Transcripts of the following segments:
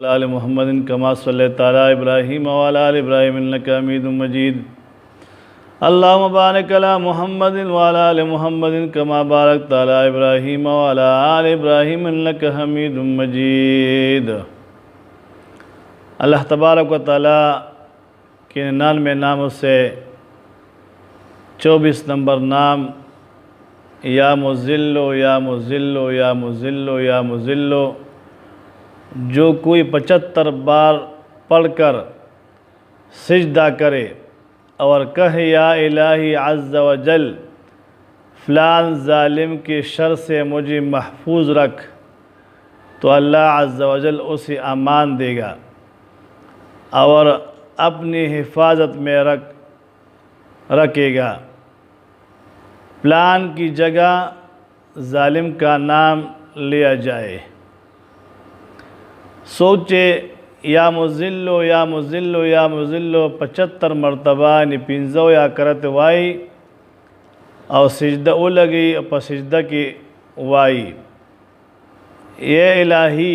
आल मुहम्मदिन कमा सल्लैता अला इब्राहीम व अला आलि इब्राहीम इन्नका हमीदुम मजीद। अल्लाहुम्मा बारिक अला मुहम्मदिन व अला आलि मुहम्मदिन कमा बारकता अला इब्राहीम व अला आलि इब्राहीम इन्नका हमीदुम मजीद। अल्लाह तबारक व तआला के 99 नामों से 24 नंबर नाम या मुज़िल्लो या मुज़िल्लो या मुज़िल्लो या मुज़िल्लो, जो कोई 75 बार पढ़कर सिजदा करे और कहे या इलाही अज़्ज़ा व जल फ़लान ज़ालिम के शर से मुझे महफूज रख, तो अल्लाह अज़्ज़ा व जल उसे अमान देगा और अपनी हिफाजत में रखेगा। प्लान की जगह ज़ालिम का नाम लिया जाए। सोचे या मुज़िल्लो या मुज़िल्लो या मुज़िल्लो 75 मरतबा निपिंजो या करत वाई और सिजदा ओ लगी और सिजदा की वाई ये इलाही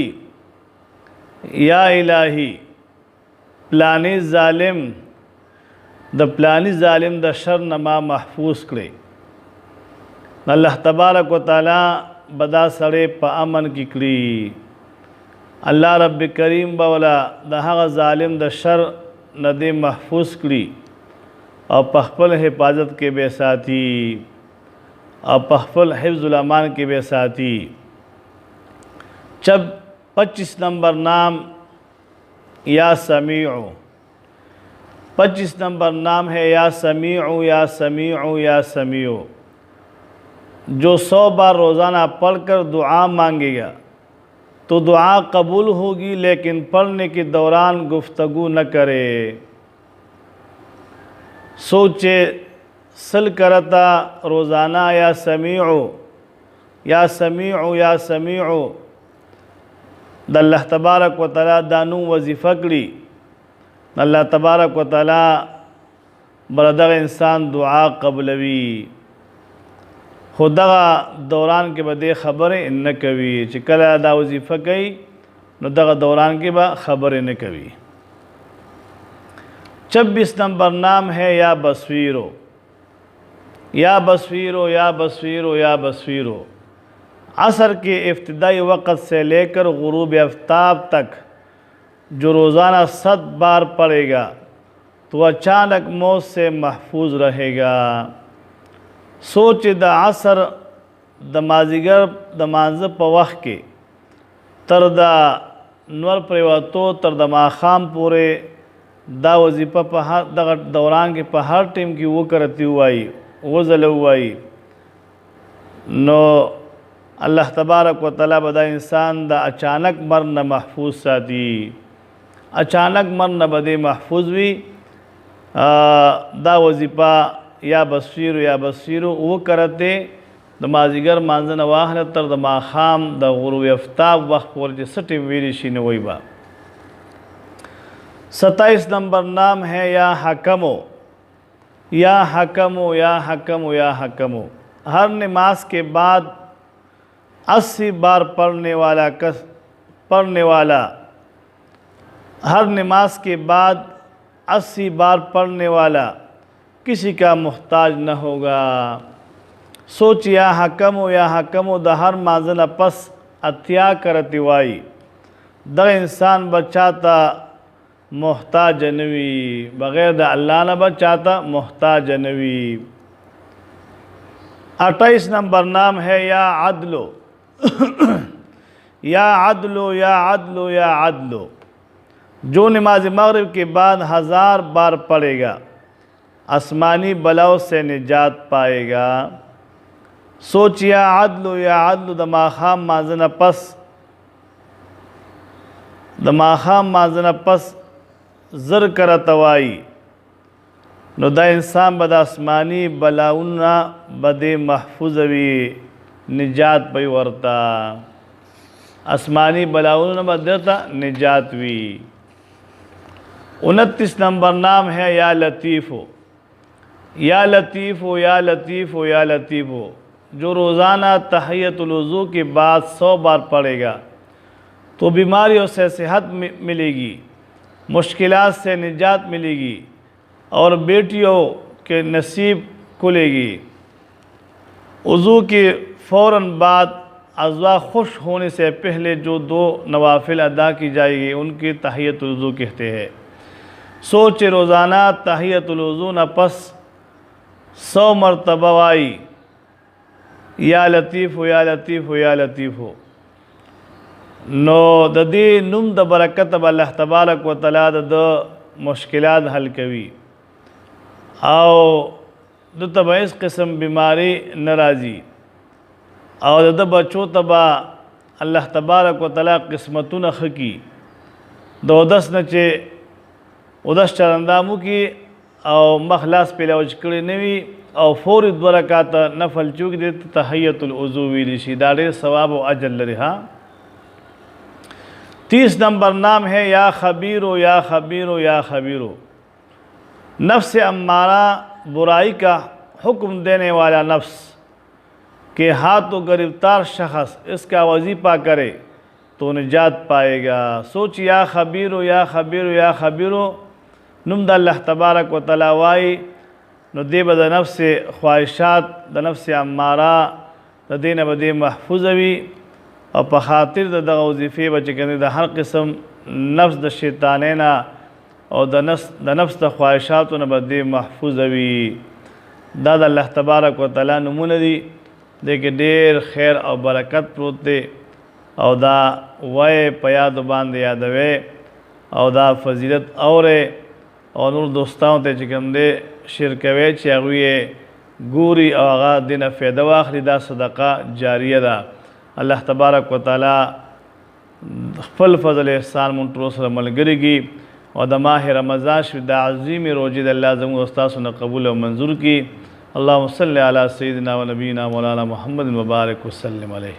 या इलाही प्लानी ज़ालिम द शर नमा महफूज करे। अल्लाह तबारक व तआला बदा सड़े प अमन की करी। अल्लाह रब करीम बवला दहा ज़ालिम द शर नदे महफूज करी और पखपल हिफाजत के बेसाथी और पखपल हिफ्ज़ुल अमान के बेसाथी। जब 25 नंबर नाम या समीउ, 25 नंबर नाम है या समीउ या समीउ या समीउ, जो 100 बार रोज़ाना पढ़कर दुआ मांगेगा तो दुआ कबूल होगी, लेकिन पढ़ने के दौरान गुफ्तगू न करे। सोचे सल करता रोज़ाना या समीउ या समीउ या समीउ अल्लाह तबारक व तआला दानू वजीफ़ा करी। अल्लाह तबारक व तआला बरदग इंसान दुआ कबलवी खुदा दौरान के बदे ख़बरें न कवी चिकल अदा वजीफ़ा कई न दगा दौरान के बाद ख़बरें न कवी। 26 नंबर नाम है या बसवीरो या बसवीरो या बसवीरो या बसवीरो। असर के इब्तिदाई वक़्त से लेकर गुरूब आफ्ताब तक जो रोज़ाना 100 बार पढ़ेगा तो अचानक मौत से महफूज रहेगा। सोच द असर दमाजिगर दमाज पवह के तरदा नवर प्रवतो तर दमाखाम पूरे दा वजीफ़ा पहाड़ दौरान के पहाड़ टीम की वो करती हुई वो जल हुई नो अल्लाह तबारक व तआला बदा इंसान दा अचानक मरना महफूज साथी अचानक मरना बदे महफूज भी दा वजीफ़ा या बसवीरो वो करते दमाजिगर मांजन वाहन तर दमाखाम द गुरूब आफ्ताब वक्त पर सटी वीरिशी ने वही बा। 27 नंबर नाम है या हकमो या हकमो या हकमो या हकमो। हर नमाज के बाद 80 बार पढ़ने वाला हर नमाज के बाद 80 बार पढ़ने वाला किसी का मुहताज न होगा। सोच या हकमो द हर माजन पस अत्या करती वाई द इंसान बचाता मुहताज नवी बग़ैर द अल्लाह न बचाता मुहताज नवी। 28 नंबर नाम है या अदलो या अदलो या अदलो या अदलो, जो नमाज मगरिब के बाद 1000 बार पढ़ेगा आसमानी बलाओं से निजात पाएगा। सोच या अदलो दमाखाम माजन पस ज़र करतवाई नो दा इंसान बद आसमानी बलाउना बदे महफूजवी निजात पई वर्ता आसमानी बलाउना बदता निजात वी। 29 नंबर नाम है या लतीफ़ो या लतीफ़ो या लतीफ़ो या लतीफ़ो, जो रोज़ाना तहियतुल वज़ू के बाद 100 बार पढ़ेगा तो बीमारियों से सेहत मिलेगी, मुश्किलात से निजात मिलेगी और बेटियों के नसीब खुलेगी। वज़ू के फ़ौरन बाद अज़वा खुश होने से पहले जो 2 नवाफिल अदा की जाएगी उनकी तहियतुल वज़ू कहते हैं। सोच रोज़ाना तहियतुल वज़ू न पस 100 मरतबा आई या लतीफ़ हो या लतीफ़ हो या लतीफ़ हो। नो ददी नुम द बरकत अल्लाह तबारक व तआला द मुश्किलात हल कवी आओ द तब इस किस्म बीमारी नाराज़ी और द बच्चों तबा अल्लाह तबारक व तआला किस्मतुन खकी दो दस नचे उदस चरंदामू की और मखलास पे लवजकड़ी नवी और फौरी 2 रकात नफल चूक दे तहियतुल वज़ू वीरिशी दाड़े सवाब व अजल रिहा। 30 नंबर नाम है या खबीरो या खबीरो या खबीरो। नफ्स अम्मारा बुराई का हुक्म देने वाला नफ्स के हाथ तो गिरफ्तार शख्स इसका वजीफ़ा करे तो निजात पाएगा। सोच या खबीरो या खबीरो या खबीरो नुमद अल्लाह तबारक व तआला वाई नो दे बद नफ्स ख्वाहिशात द नफ्स अम्मारा द दीन बदे महफूजवी और पखातिर द वजीफ़े बच के द हर किस्म नफ्स द शैतानेना और द नफ्स द ख्वाहिशात न बदे महफूजवी दाद अल्लाह तबारक व तआला नमूने दी देखे ढेर खैर और बरकत प्रोते और दा वय पयाद बांध यादवे और दा फजीलत और नूर दोस्ताओं ते चिकंदे शिरकवे चागुए गूरी और आगा दिन फ़ायदा आखरी दा सदका जारिया दा अल्लाह तबारक व तआला फल फजल एहसान मुंटरोस मलगरीगी और द माह रमज़ान शिदा अज़ीम रोज़ी अल्लाह ज़म उस्ताद ने कबूल व मंजूर की। अल्लाहुम्मा सल्लि अला सय्यिदिना व नबीना मौलाना मुहम्मद व बारिक वसल्लिम अलैहि।